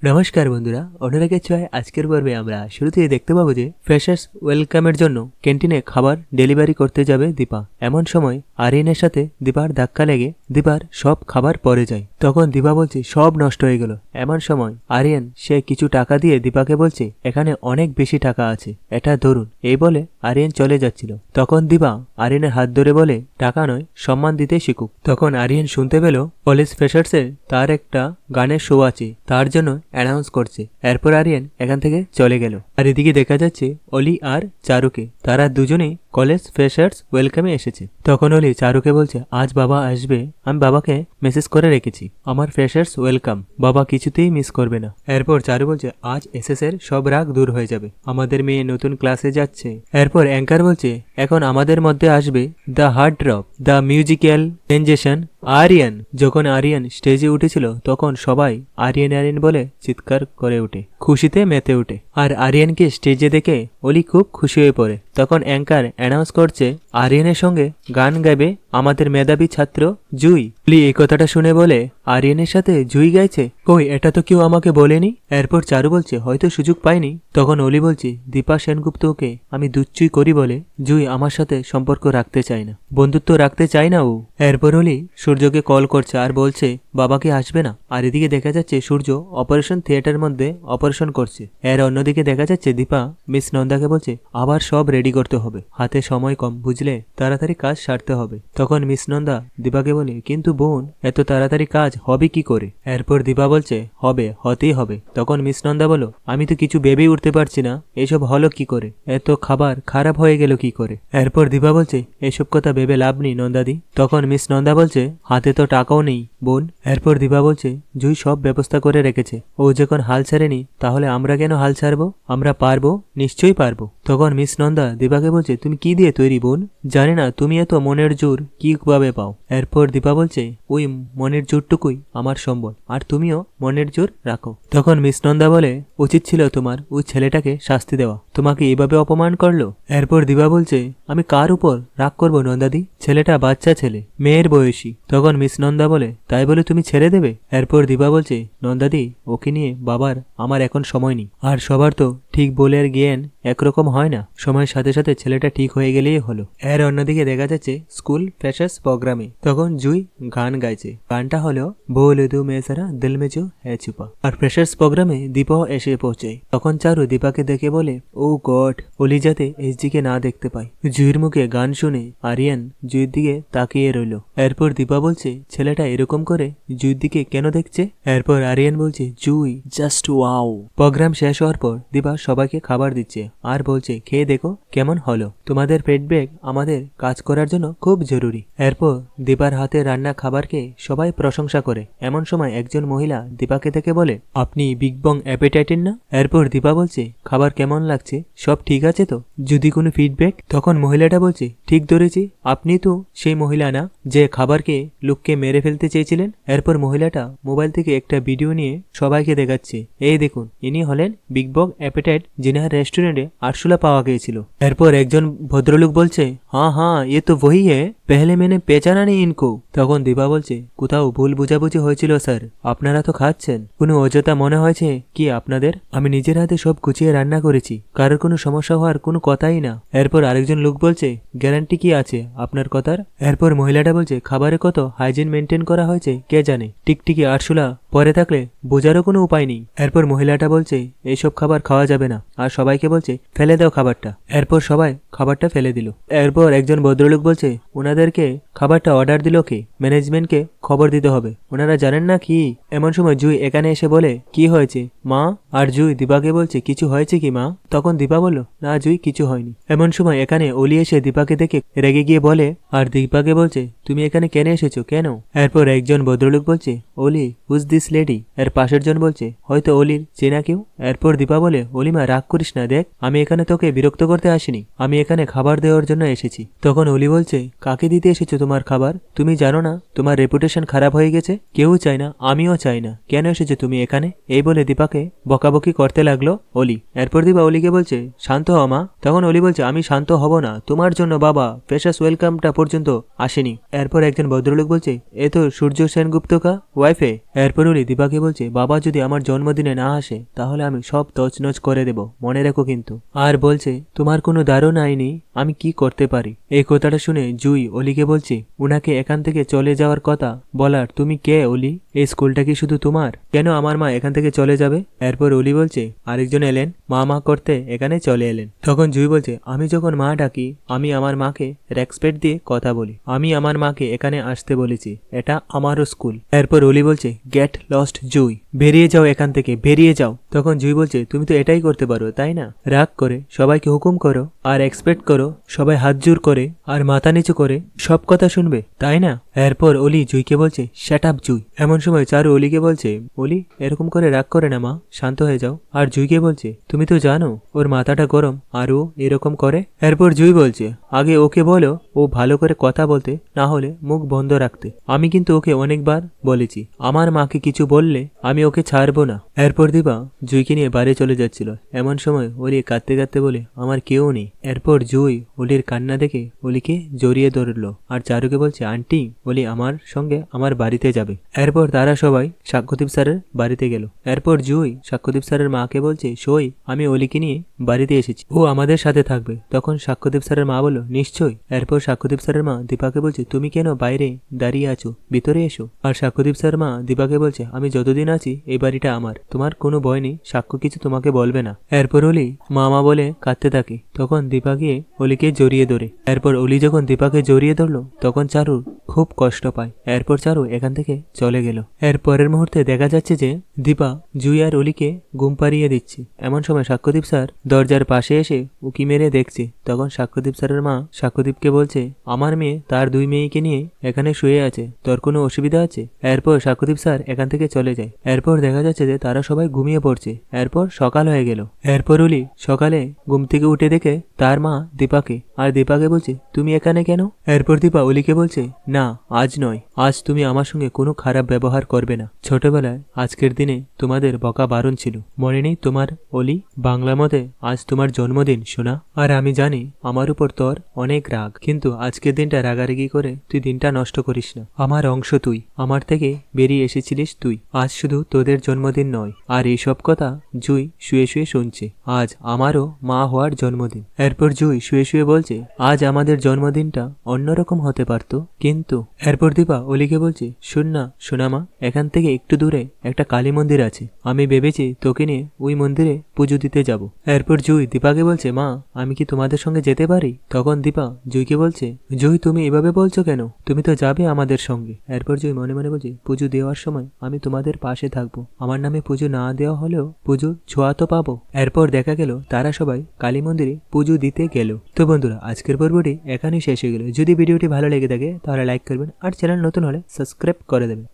নমস্কার বন্ধুরা, অনুরাগের ছোঁয়ায় আজকের পর্বে আমরা শুরুতেই দেখতে পাবো যে ফ্রেশার্স ওয়েলকামের জন্য ক্যান্টিনে খাবার ডেলিভারি করতে যাবে দীপা। এমন সময় আরিয়ানের সাথে দীপার ধাক্কা লেগে দীপার সব খাবার পড়ে যায়। তখন দীপা বলছে সব নষ্ট হয়ে গেল। এমন সময় আরিয়ান সে কিছু টাকা দিয়ে দীপাকে বলছে এখানে অনেক বেশি টাকা আছে, এটা ধরুন। এই বলে আরিয়ান চলে যাচ্ছিল। তখন দীপা আরিয়ানের হাত ধরে বলে টাকা নয়, সম্মান দিতে শিখুক। তখন আরিয়ান শুনতে পেল কলেজ ফ্রেশার্সে তার একটা গানের শো আছে, তার জন্য অ্যানাউন্স করছে। এরপর আরিয়ান এখান থেকে চলে গেল। আর এদিকে দেখা যাচ্ছে অলি আর চারুকে, তারা দুজনেই কলেজ ফ্রেশার্স ওয়েলকামে এসেছে। তখন অলি চারুকে বলছে আজ বাবা আসবে, আমি বাবাকে মেসেজ করে রেখেছি আমার ফ্রেশার্স ওয়েলকাম, বাবা কিছুতেই মিস করবে না। এরপর চারু বলছে আজ এসএস এর সব রাগ দূর হয়ে যাবে, আমাদের মেয়ে নতুন ক্লাসে যাচ্ছে। এরপর অ্যাঙ্কার বলছে এখন আমাদের মধ্যে আসবে the heart drop, the musical sensation Aryan. যখন আরিয়ান স্টেজে উঠেছিল তখন সবাই আরিয়ান আরিয়ান বলে চিৎকার করে ওঠে, খুশিতে মেতে ওঠে। আর আরিয়ানকে স্টেজে দেখে অলি খুব খুশি হয়ে পড়ে। তখন অ্যাঙ্কার অ্যানাউন্স করছে আরিয়ানের সঙ্গে গান গাইবে আমাদের মেধাবী ছাত্র জুই। অলি এই কথাটা শুনে বলে আরিয়ানের সাথে জুই গাইছে, কই এটা তো কেউ আমাকে বলেনি। এরপর চারু বলছে হয়তো সুযোগ পাইনি। তখন অলি বলছে দীপা সেনগুপ্তকে আমি দুচ্চুই করি বলে জুই আমার সাথে সম্পর্ক রাখতে চায় না, বন্ধুত্ব রাখতে চায় না ও। এরপর অলি সূর্যকে কল করছে আর বলছে বাবাকে আসবে না। আর এদিকে দেখা যাচ্ছে সূর্য অপারেশন থিয়েটার মধ্যে অপারেশন করছে। এর অন্যদিকে দেখা যাচ্ছে দীপা মিস নন্দাকে বলছে আবার সব রেডি করতে হবে, হাতে সময় কম বুঝলে, তাড়াতাড়ি কাজ সারতে হবে। তখন মিস নন্দা দীপাকে বলে কিন্তু বোন এত তাড়াতাড়ি কাজ হবে কি করে। এরপর দীপা বলছে হবে, হতেই হবে। তখন মিস নন্দা বলো আমি তো কিছু ভেবেই উঠতে পারছি না, এসব হলো কি করে, এত খাবার খারাপ হয়ে গেল কি করে। এরপর দীপা বলছে এসব কথা ভেবে লাভ নেই নন্দাদি। তখন মিস নন্দা বলছে হাতে তো টাকাও নেই বোন। এরপর দীপা বলছে জুই সব ব্যবস্থা করে রেখেছে, ও যখন হাল ছাড়েনি তাহলে আমরা কেন হাল ছাড়বো, আমরা পারবো, নিশ্চয়ই পারবো। তখন মিস নন্দা দীপাকে বলছে তুমি কি দিয়ে তৈরি বোন, জানি না তুমি এত মনের জোর কিভাবে পাও। এরপর দীপা বলছে ওই মনের জোরটুকুই আমার সম্বল, আর তুমিও মনের জোর রাখো। তখন মিস নন্দা বলে উচিত ছিল তোমার ওই ছেলেটাকে শাস্তি দেওয়া, তোমাকে এইভাবে অপমান করলো। এরপর দীপা বলছে আমি কার উপর রাগ করবো নন্দাদি, ছেলেটা বাচ্চা ছেলে, মেয়ের বয়সী। তখন মিস নন্দা বলে তাই বলে তুমি ছেড়ে দেবে। এরপর দীপা বলছে নন্দাদি ওকে নিয়ে বাবার আমার এখন সময় নেই, আর সবার তো ঠিক বলের জ্ঞান একরকম হয় না, সময়ের সাথে সাথে ছেলেটা ঠিক হয়ে গেলেই হলো। এর অন্যদিকে দেখা যাচ্ছে স্কুল ফ্রেশার্স প্রোগ্রামে তখন জুই গান গাইছে, গানটা হলো বলে দু মেসারা দিল মে জো হ্যায় ছুপা। আর ফ্রেশার্স প্রোগ্রামে দীপাও এসে পৌঁছায়। তখন চারু দীপাকে দেখে বলে ও গড, অলি যাতে এসজিকে না দেখতে পায়। জুইয়ের মুখে গান শুনে আরিয়ান জুইয়ের দিকে তাকিয়ে রইল। এরপর দীপা বলছে ছেলেটা এরকম করে জুইয়ের দিকে কেন দেখছে। এরপর আরিয়ান বলছে জুই জাস্ট ওয়াও। প্রোগ্রাম শেষ হওয়ার পর দীপা সবাইকে খাবার দিচ্ছে আর বলছে খেয়ে দেখো কেমন হলো, তোমাদের ফিডব্যাক আমাদের কাজ করার জন্য খুব জরুরি। এরপর দীপার হাতে রান্না খাবারকে সবাই প্রশংসা করে। এমন সময় একজন মহিলা দীপাকে দেখে বলে আপনি বিগ বং অ্যাপেটাইটের না। এরপর দীপা বলছে খাবার কেমন লাগছে, সব ঠিক আছে তো, যদি কোনো ফিডব্যাক। তখন মহিলাটা বলছে ঠিক ধরেছি, আপনি তো সেই মহিলা না যে খাবারকে লোককে মেরে ফেলতে চেয়েছিলেন। এরপর মহিলাটা মোবাইল থেকে একটা ভিডিও নিয়ে সবাইকে দেখাচ্ছে, এই দেখুন ইনি হলেন বিগ বং অ্যাপেটাইট जिन्हें रेस्टोरेंटे आरशुला पावा गयेछिलो। एरपर एकजन भद्रलोक बोलছে हाँ हाँ ये तो वही है, पहले मैंने पहचाना नहीं इनको। তখন দীপা বলছে কোথাও ভুল বুঝাবুঝি হয়েছিল স্যার, আপনারা তো খাচ্ছেন, কোনো অযথা মনে হয়েছে কি আপনাদের, আমি নিজের হাতে সব গুছিয়ে রান্না করেছি, কারোর কোনো সমস্যা হওয়ার কোনো কথাই না। এরপর আরেকজন লোক বলছে গ্যারান্টি কি আছে আপনার কথার। এরপর মহিলাটা বলছে খাবারে কত হাইজিন মেনটেন করা হয়েছে কে জানে, টিকটিকি আরশোলা পরে থাকলে বোঝারও কোনো উপায় নেই। এরপর মহিলাটা বলছে এইসব খাবার খাওয়া যাবে না, আর সবাইকে বলছে ফেলে দাও খাবারটা। এরপর সবাই খাবারটা ফেলে দিল। এরপর একজন ভদ্রলোক বলছে ওনাদেরকে খাবারটা অর্ডার দিল কে, ম্যানেজমেন্টকে খবর দিতে হবে, ওনারা জানেন না কি। এমন সময় জুই এখানে এসে বলে কি হয়েছে মা। আর জুই দীপাকে বলছে কিছু হয়েছে কি মা। তখন দীপা বলল না জুই কিছু হয়নি। এমন সময় এখানে অলি এসে দীপাকে দেখে রেগে গিয়ে বলে আর দীপাকে বলছে তুমি এখানে কেন এসেছো কেন। এরপর একজন ভদ্রলোক বলছে অলি হুজ দিস লেডি। এর পাশের জন বলছে হয়তো অলির চেনা কেউ। এরপর দীপা বলে অলিমা রাগ করিস না, দেখ আমি এখানে তোকে বিরক্ত করতে আসিনি, আমি এখানে খাবার দেওয়ার জন্য এসেছি। তখন অলি বলছে কাকে দিতে এসেছো তোমার খাবার, তুমি জানো না তোমার রেপুটেশন খারাপ হয়ে গেছে, কেউ চায় না, আমিও চাই না, কেন এসেছো তুমি এখানে। এই বলে দীপাকে বকা বকাবকি করতে লাগলো অলি। এরপর দিবা অলিকে বলছে শান্ত হ মা। তখন অলি বলছে আমি শান্ত হব না, তোমার জন্য বাবা ফ্রেশার্স ওয়েলকামটা পর্যন্ত আসেনি। এরপর একজন ভদ্রলোক বলছে এ তো সূর্য সেনগুপ্ত কা ওয়াইফে। এরপর অলি দীপাকে বলছে বাবা যদি আমার জন্মদিনে না আসে তাহলে আমি সব তছনছ করে দেব, মনে রেখো কিন্তু। আর বলছে তোমার কোনো ধারণা আইনি আমি কি করতে পারি। এই কথাটা শুনে জুই অলিকে বলছে উনাকে এখান থেকে চলে যাওয়ার কথা বলার তুমি কে অলি? এই স্কুলটা কি শুধু তোমার? কেন আমার মা এখান থেকে চলে যাবে? এরপর অলি বলছে আরেকজন এলেন মা করতে এখানে চলে এলেন। তখন জুই বলছে আমি যখন মা ডাকি আমি আমার মাকে রেসপেক্ট দিয়ে কথা বলি, আমি আমার মাকে এখানে আসতে বলেছি, এটা আমারও স্কুল। এরপর অলি বলছে গেট লস্ট জুই, বেরিয়ে যাও এখান থেকে, বেরিয়ে যাও। তখন জুই বলছে তুমি তো এটাই করতে পারো তাই না? রাগ করে সবাইকে হুকুম করো আর এক্সপেক্ট করো সবাই হাত জোর করে আর মাথা নিচু করে সব কথা শুনবে তাই না? এরপর অলি জুইকে বলছে শ্যাট আপ জুই। এমন সময় চারু অলিকে বলছে অলি এরকম করে রাগ করে না মা, শান্ত হয়ে যাও। আর জুইকে বলছে তুমি তো জানো ওর মাথাটা গরম আর ও এরকম করে। এরপর জুই বলছে আগে ওকে বলো ও ভালো করে কথা বলতে, না হলে মুখ বন্ধ রাখতে। আমি কিন্তু ওকে অনেকবার বলেছি আমার মাকে কিছু বললে আমি ওকে ছাড়বো না। এরপর দিবা জুইকে নিয়ে বাড়ি চলে যাচ্ছিল। এমন সময় অলি কাঁদতে কাঁদতে বলে আমার কেউ নেই। এরপর জুই অলির কান্না দেখে অলিকে জড়িয়ে ধরলো আর চারুকে বলছে আন্টি অলি আমার সঙ্গে আমার বাড়িতে যাবে। এরপর তারা সবাই সাক্ষ্যদীপ স্যারের বাড়িতে গেল। এরপর জুই সাক্ষ্যদীপ স্যারের মাকে বলছে সই আমি অলিকে নিয়ে বাড়িতে এসেছি, ও আমাদের সাথে থাকবে। তখন সাক্ষ্যদীপ স্যারের মা বলল নিশ্চয়ই। এরপর সাক্ষ্যদীপ স্যারের মা দীপাকে বলছে তুমি কেন বাইরে দাঁড়িয়ে আছো, ভিতরে এসো। আর সাক্ষ্যদীপ স্যার মা দীপাকে বলছে আমি যতদিন আছি এই বাড়িটা আমার, তোমার কোনো ভয় নেই, সাক্ষ্য কিছু তোমাকে বলবে না। এরপর অলি মামা বলে কাঁদতে থাকে। তখন দীপা গিয়ে অলিকে জড়িয়ে ধরে। এরপর অলি যখন দীপাকে জড়িয়ে ধরলো তখন চারুর খুব কষ্ট পায়। এরপর চারু এখান থেকে চলে গেল। এর পরের মুহূর্তে দেখা যাচ্ছে যে দীপা জুই আর অলিকে ঘুম পাড়িয়ে দিচ্ছে। এমন সময় সাক্ষ্যদীপ স্যার দরজার পাশে এসে উকি মেরে দেখছে। তখন সাক্ষ্যদীপ স্যারের মা সাক্ষ্যদীপকে বলছে আমার মেয়ে তার 2 মেয়েকে নিয়ে এখানে শুয়ে আছে, তোর কোনো অসুবিধা আছে? এরপর সাক্ষ্যদীপ স্যার এখান থেকে চলে যায়। এরপর দেখা যাচ্ছে যে তারা সবাই ঘুমিয়ে পড়ছে। এরপর সকাল হয়ে গেল। এরপর অলি সকালে ঘুম থেকে উঠে দেখে তার মা দীপাকে, আর দীপাকে বলছে তুমি এখানে কেন? এরপর দীপা অলিকে বলছে না আজ নয়, আজ তুমি আমার সঙ্গে কোনো খারাপ ব্যবহার করবে না। ছোটবেলায় আজকের দিনে তোমাদের বকা বারণ ছিল, মনে নেই তোমার অলি? বাংলা মতে আজ তোমার জন্মদিন সোনা, আর আমি জানি আমার উপর তোর অনেক রাগ, কিন্তু আজকের দিনটা রাগারাগি করে তুই দিনটা নষ্ট করিস না। আমার অংশ তুই, আমার থেকে বেরিয়ে এসেছিলিস তুই। আজ শুধু তোদের জন্মদিন নয়। আর এইসব কথা জুই শুয়ে শুয়ে শুনছে। আজ আমারও মা হওয়ার জন্মদিন। এরপর জুই শুয়ে শুয়ে বলছে আজ আমাদের জন্মদিনটা অন্যরকম হতে পারত কিন্তু। এরপর দীপা অলিকে বলছে শোন না সোনামা, এখান থেকে একটু দূরে একটা কালী মন্দির আছে, আমি ভেবেছি তোকে নিয়ে ওই মন্দিরে পুজো দিতে যাব। এরপর জুই দীপাকে বলছে মা আমি কি তোমাদের সঙ্গে যেতে পারি? তখন দীপা জুইকে বলছে জুই তুমি এভাবে বলছো কেন, তুমি তো যাবে আমাদের সঙ্গে। এরপর জুই মনে মনে বলছে পুজো দেওয়ার সময় আমি তোমাদের পাশে থাকবো, আমার নামে পুজো না দেওয়া হলেও পুজোর ছোঁয়া তো পাবো। এরপর দেখা গেল তারা সবাই কালী মন্দিরে পুজো দিতে গেল। তো বন্ধুরা আজকের পর্বটি এখানেই শেষ হয়ে গেল। যদি ভিডিওটি ভালো লেগে থাকে তাহলে লাইক করবেন আর চ্যানেল নতুন হলে সাবস্ক্রাইব করে দেবেন।